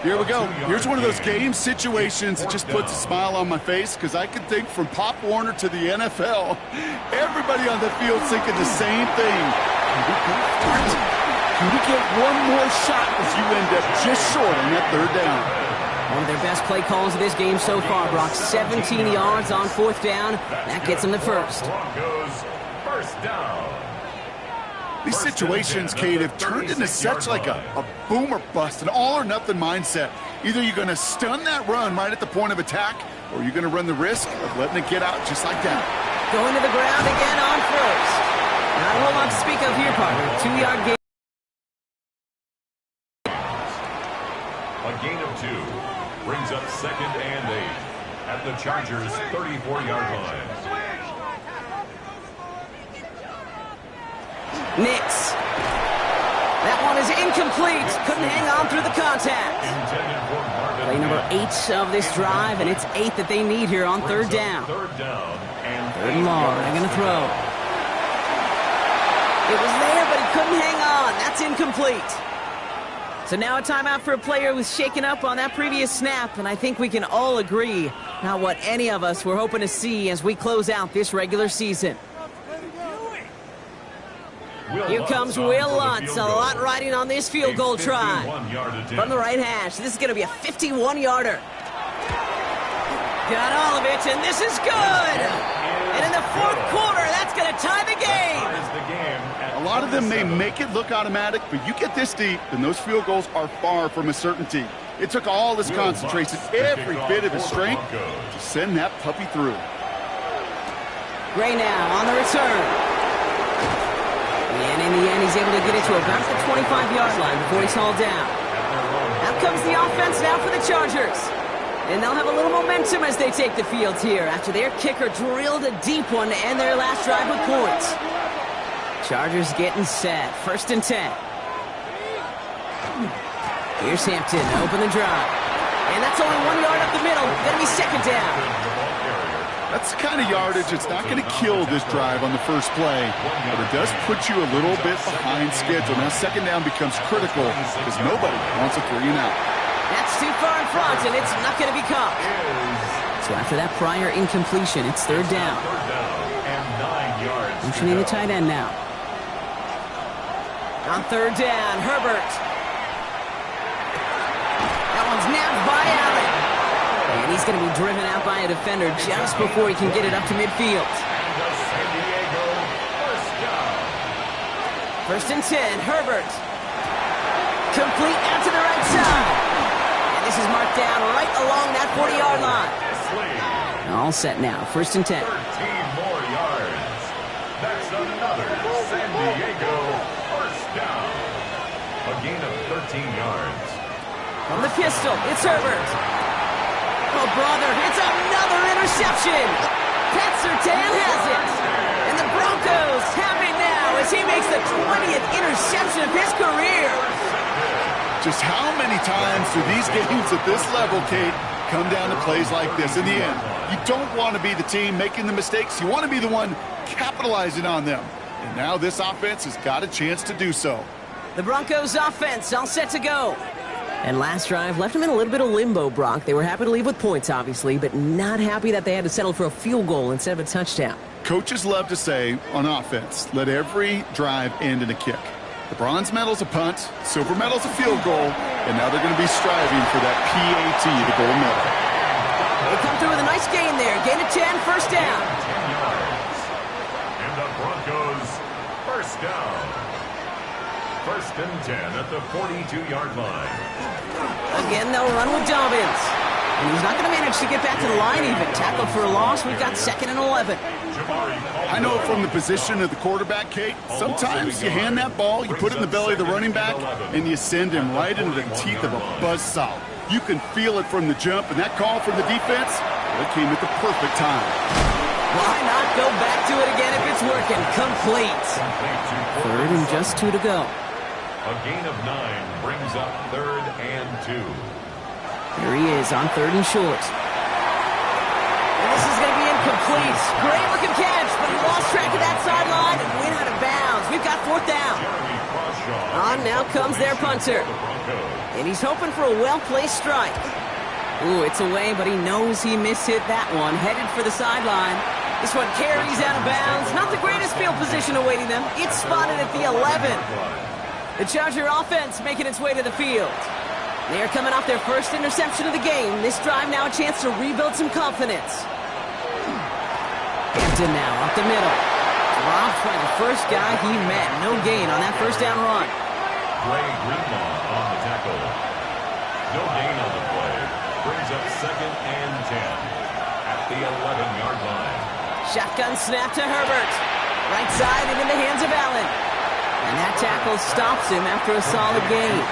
Here we go. Here's one of those game situations that just puts a smile on my face because I can think from Pop Warner to the NFL, everybody on the field thinking the same thing. Can we get one more shot as you end up just short on that 3rd down? One of their best play calls of this game so far, Brock. 17 yards on 4th down. That gets them the first. Broncos, first down. These situations, Kate, have turned into such like a boom or bust, an all-or-nothing mindset. Either you're going to stun that run right at the point of attack, or you're going to run the risk of letting it get out just like that. Going to the ground again on first. Not a whole lot to speak of here, partner. 2-yard gain. A gain of 2 brings up 2nd and 8 at the Chargers' 34-yard line. Nix. That one is incomplete. Couldn't hang on through the contact. Play number 8 of this drive, and it's 8 that they need here on 3rd down. 3rd down and 3rd and long. They're going to throw. It was there, but he couldn't hang on. That's incomplete. So now a timeout for a player who was shaken up on that previous snap, and I think we can all agree not what any of us were hoping to see as we close out this regular season. Here comes Will Lutz, a lot riding on this field goal try. From the right hash, this is going to be a 51-yarder. Got all of it, and this is good! And in the 4th quarter, that's going to tie the game! A lot of them may make it look automatic, but you get this deep, and those field goals are far from a certainty. It took all his concentration, every bit of his strength, to send that puppy through. Gray now on the return. And in the end, he's able to get it to about the 25-yard line before he's hauled down. Out comes the offense now for the Chargers. And they'll have a little momentum as they take the field here after their kicker drilled a deep one to end their last drive with points. Chargers getting set. 1st and 10. Here's Hampton to open the drive. And that's only 1 yard up the middle. Going to be 2nd down. That's the kind of yardage that's not going to kill this drive on the first play, but it does put you a little bit behind schedule. Now 2nd down becomes critical because nobody wants a 3 and out. That's too far in front, and it's not going to be caught. So after that prior incompletion, it's 3rd down. Motioning the tight end now. On 3rd down, Herbert. That one's nabbed by Allen. And he's going to be driven out by a defender just before he can get it up to midfield. 1st and 10, Herbert. Complete out to the right side. And this is marked down right along that 40-yard line. All set now, 1st and 10. 13 more yards. That's another San Diego first down. A gain of 13 yards. From the pistol, it's Herbert. Oh, brother, it's another interception. Pat Surtain has it. And the Broncos have it now as he makes the 20th interception of his career. Just how many times do these games at this level, Kate, come down to plays like this? In the end, you don't want to be the team making the mistakes. You want to be the one capitalizing on them. And now this offense has got a chance to do so. The Broncos offense all set to go. And last drive left them in a little bit of limbo, Brock. They were happy to leave with points, obviously, but not happy that they had to settle for a field goal instead of a touchdown. Coaches love to say on offense, let every drive end in a kick. The bronze medal's a punt, silver medal's a field goal, and now they're going to be striving for that PAT, the gold medal. They come through with a nice gain there. Gain of 10, first down. 10 yards. And the Broncos, first down. First and 10 at the 42-yard line. Again, they'll run with Dobbins. And he's not going to manage to get back to the line even. Tackled for a loss. We've got 2nd and 11. I know from the position of the quarterback, Kate, sometimes you hand that ball, you put it in the belly of the running back, and you send him right into the teeth of a buzzsaw. You can feel it from the jump, and that call from the defense, it came at the perfect time. Why not go back to it again if it's working? Complete. 3rd and just 2 to go. A gain of 9 brings up 3rd and 2. Here he is on 3rd and short. And this is going to be incomplete. Great looking catch, but he lost track of that sideline and went out of bounds. We've got 4th down. On now comes their punter. And he's hoping for a well-placed strike. Ooh, it's away, but he knows he mishit that one. Headed for the sideline. This one carries out of bounds. Not the greatest field position awaiting them. It's spotted at the 11. The Charger offense making its way to the field. They are coming off their first interception of the game. This drive now a chance to rebuild some confidence. Hampton now up the middle. Dropped by the first guy he met. No gain on that first down run. Ray Greenlaw on the tackle. No gain on the play. Brings up 2nd and 10 at the 11-yard line. Shotgun snap to Herbert. Right side and in the hands of Allen. And that tackle stops him after a solid gain.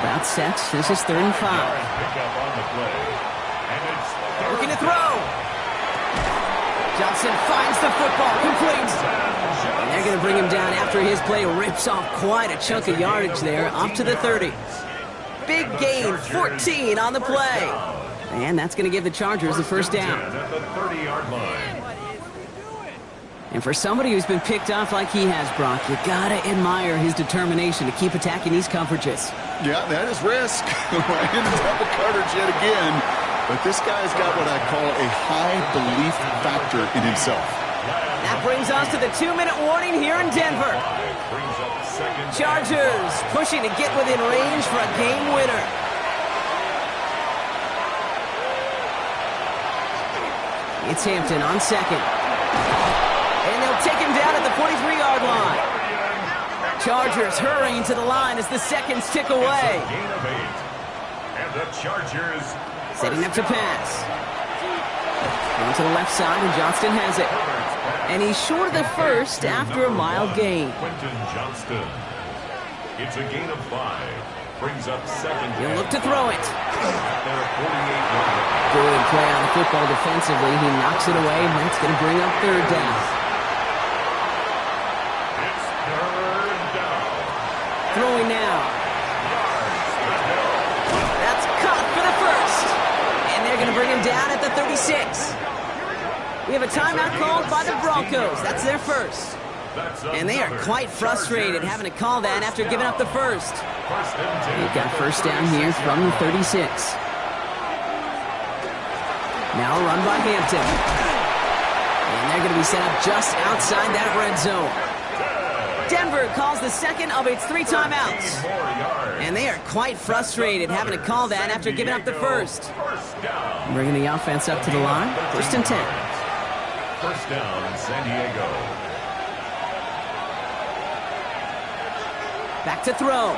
About set. This is 3rd and 5. Looking to throw. Johnson finds the football. Complete. And they're going to bring him down after his play rips off quite a chunk of yardage there. Up to the 30. Big gain. 14 on the play. And that's going to give the Chargers the first down. At the 30-yard line. And for somebody who's been picked off like he has, Brock, you got to admire his determination to keep attacking these coverages. Yeah, that is risk. Right into double coverage yet again. But this guy's got what I call a high belief factor in himself. That brings us to the 2-minute warning here in Denver. Chargers pushing to get within range for a game winner. It's Hampton on 2nd. And they'll take him down at the 43-yard line. Chargers hurrying to the line as the seconds tick away. Gain of 8. And the Chargers setting up to pass. Going to the left side, and Johnston has it. And he's short of the first after a mild gain. Quentin Johnston. It's a gain of 5. Brings up 2nd. He'll look to throw it. At their 48-yard line. Good play on the football defensively. He knocks it away, and that's going to bring up 3rd down. It's 3rd down. Throwing now. That's caught for the first. And they're going to bring him down at the 36. We have a timeout called by the Broncos. That's their first. And they are quite frustrated having to call that after giving up the first. They've got first down here from the 36. Now a run by Hampton. And they're going to be set up just outside that red zone. Denver calls the second of its 3 timeouts. And they are quite frustrated having to call that after giving up the first. Bringing the offense up to the line. 1st and 10. First down in San Diego. Back to throw.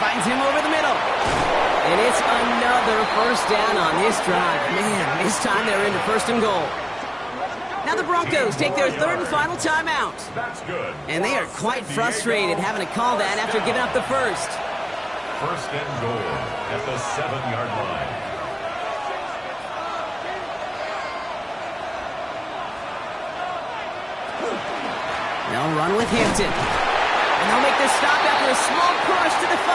Finds him over the middle. And it's another first down on this drive. Man, this time they're into 1st and goal. Now the Broncos take their 3rd and final timeout. That's good. And they are quite frustrated having to call that after giving up the first. First and goal at the 7-yard line. They'll run with Hampton. And they'll make the stop after a small push to the 5.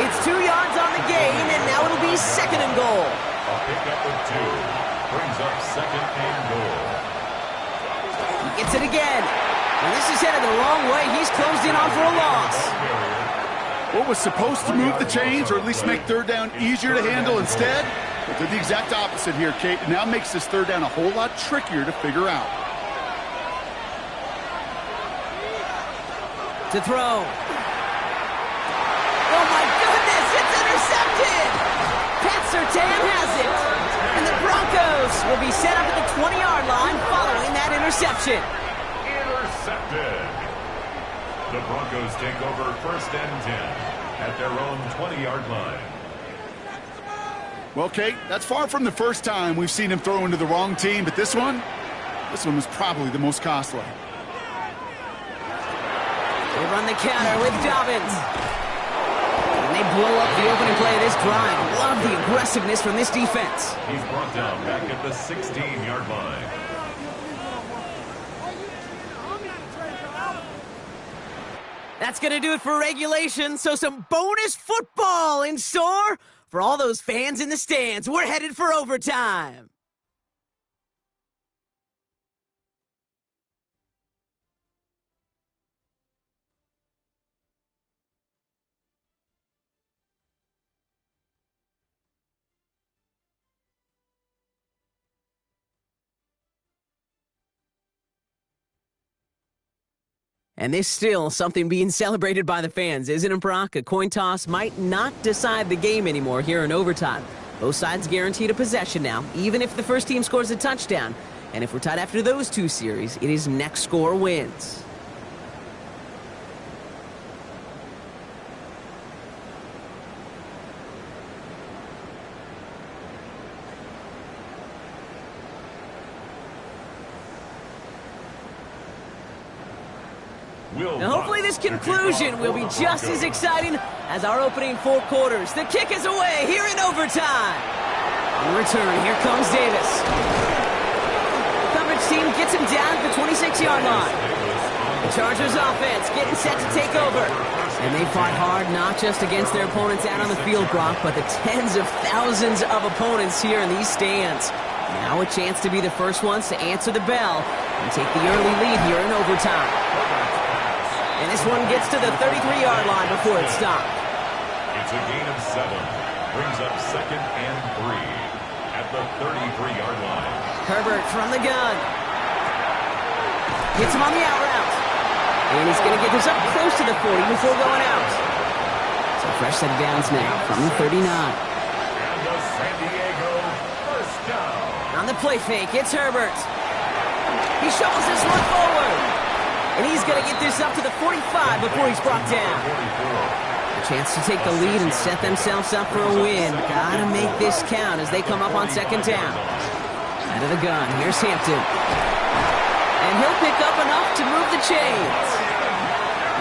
It's 2 yards on the gain, and now it'll be second and goal. A pickup of 2 brings up second and goal. He gets it again. And this is headed the wrong way. He's closed in on for a loss. What was supposed to move the chains, or at least make third down easier to handle instead, but did the exact opposite here, Kate. It now makes this third down a whole lot trickier to figure out. To throw. Oh my goodness, it's intercepted! Pat Surtain has it. And the Broncos will be set up at the 20-yard line following that interception. Intercepted. The Broncos take over first and 10 at their own 20-yard line. Well, Kate, that's far from the first time we've seen him throw into the wrong team, but this one was probably the most costly. They run the counter with Dobbins. And they blow up the opening play of this drive. Love the aggressiveness from this defense. He's brought down back at the 16-yard line. That's going to do it for regulation, so some bonus football in store for all those fans in the stands. We're headed for overtime. And there's still something being celebrated by the fans, isn't it, Brock? A coin toss might not decide the game anymore here in overtime. Both sides guaranteed a possession now, even if the first team scores a touchdown. And if we're tied after those 2 series, it is next score wins. Now hopefully this conclusion will be just as exciting as our opening 4 quarters. The kick is away here in overtime. On return, here comes Davis. The coverage team gets him down at the 26-yard line. The Chargers offense getting set to take over. And they fought hard not just against their opponents out on the field, Brock, but the tens of thousands of opponents here in these stands. Now a chance to be the first ones to answer the bell and take the early lead here in overtime. And this one gets to the 33-yard line before it's stopped. It's a gain of 7. Brings up second and 3 at the 33-yard line. Herbert from the gun. Hits him on the out route. And he's going to get this up close to the 40 before going out. So fresh set of downs now from the 39. And the San Diego first down. On the play fake, it's Herbert. He shovels this one forward. And he's going to get this up to the 45 before he's brought down. A chance to take the lead and set themselves up for a win. Gotta make this count as they come up on second down. Out of the gun, here's Hampton. And he'll pick up enough to move the chains.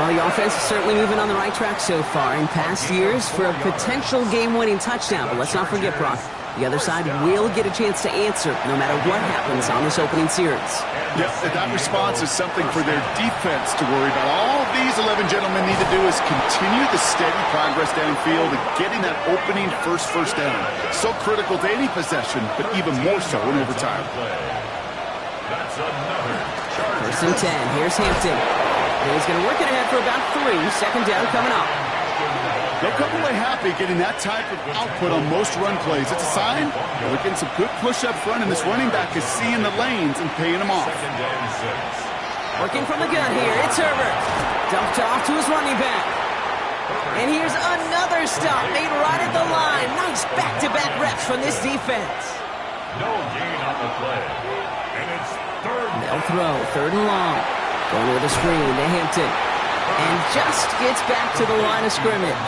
Well, the offense is certainly moving on the right track so far in past years for a potential game-winning touchdown. But let's not forget, Brock, the other side will get a chance to answer no matter what happens on this opening series. Yes, that response is something for their defense to worry about. All these 11 gentlemen need to do is continue the steady progress downfield and getting that opening first down. So critical to any possession, but even more so in overtime. That's another First and 10. Here's Hampton. And he's going to work it ahead for about 3. Second down coming up. They'll come away happy getting that type of output on most run plays. It's a sign they're getting some good push up front, and this running back is seeing the lanes and paying them off. Working from the gun here, it's Herbert. Dumped off to his running back. And here's another stop made right at the line. Nice back-to-back reps from this defense. No gain on the play. And it's third. They'll throw, third and long. Going with a screen to Hampton. And just gets back to the line of scrimmage.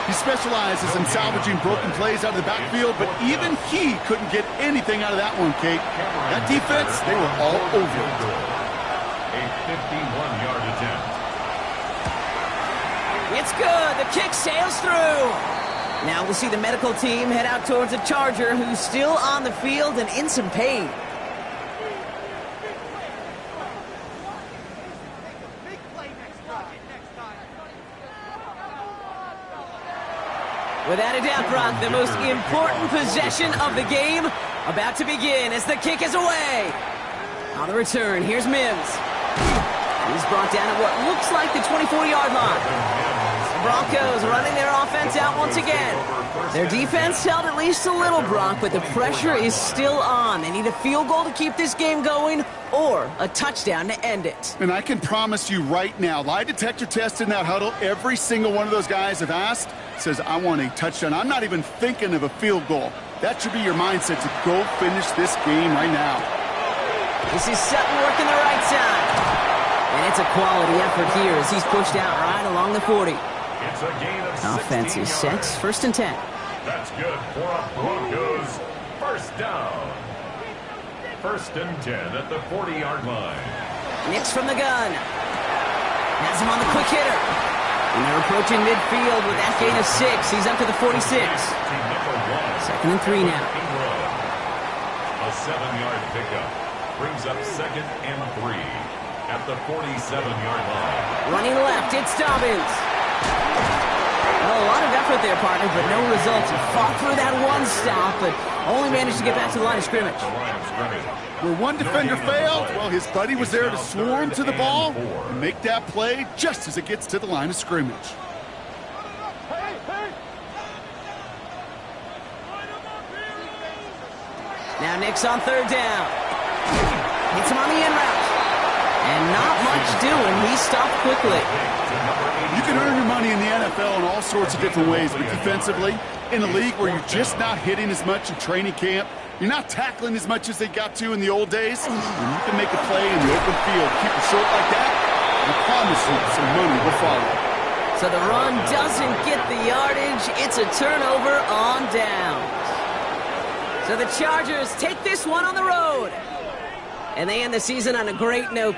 He specializes in salvaging broken plays out of the backfield, but even he couldn't get anything out of that one, Kate. That defense, they were all over it. A 51-yard attempt. It's good. The kick sails through. Now we'll see the medical team head out towards the Charger, who's still on the field and in some pain. Without a doubt, Brock, the most important possession of the game about to begin as the kick is away. On the return, here's Mims. He's brought down at what looks like the 24-yard line. Broncos running their offense out once again. Their defense held at least a little, Brock, but the pressure is still on. They need a field goal to keep this game going or a touchdown to end it. And I can promise you right now, lie detector test in that huddle, every single one of those guys have asked says, I want a touchdown. I'm not even thinking of a field goal. That should be your mindset to go finish this game right now. This is Sutton working the right side. And it's a quality effort here as he's pushed out right along the 40. It's a gain of Offense is set. 1st and 10. That's good for a Broncos first down. 1st and 10 at the 40-yard line. Nix from the gun. Has him on the quick hitter. And they're approaching midfield with that gain of 6. He's up to the 46. 2nd and 3 now. A 7-yard pickup brings up 2nd and 3 at the 47-yard line. Running left, it's Dobbins. Well, a lot of effort there, partner, but no results. He fought through that one stop, but only managed to get back to the line of scrimmage. Where one defender failed, well, his buddy was there to swarm to the ball and make that play just as it gets to the line of scrimmage. Now Nix on 3rd down. Hits him on the in route. And not much doing. He stopped quickly. You can earn your money in the NFL in all sorts of different ways, but defensively, in a league where you're just not hitting as much in training camp, you're not tackling as much as they got to in the old days, and you can make a play in the open field, keep it short like that, I promise you some money will follow. So the run doesn't get the yardage. It's a turnover on downs. So the Chargers take this one on the road. And they end the season on a great note.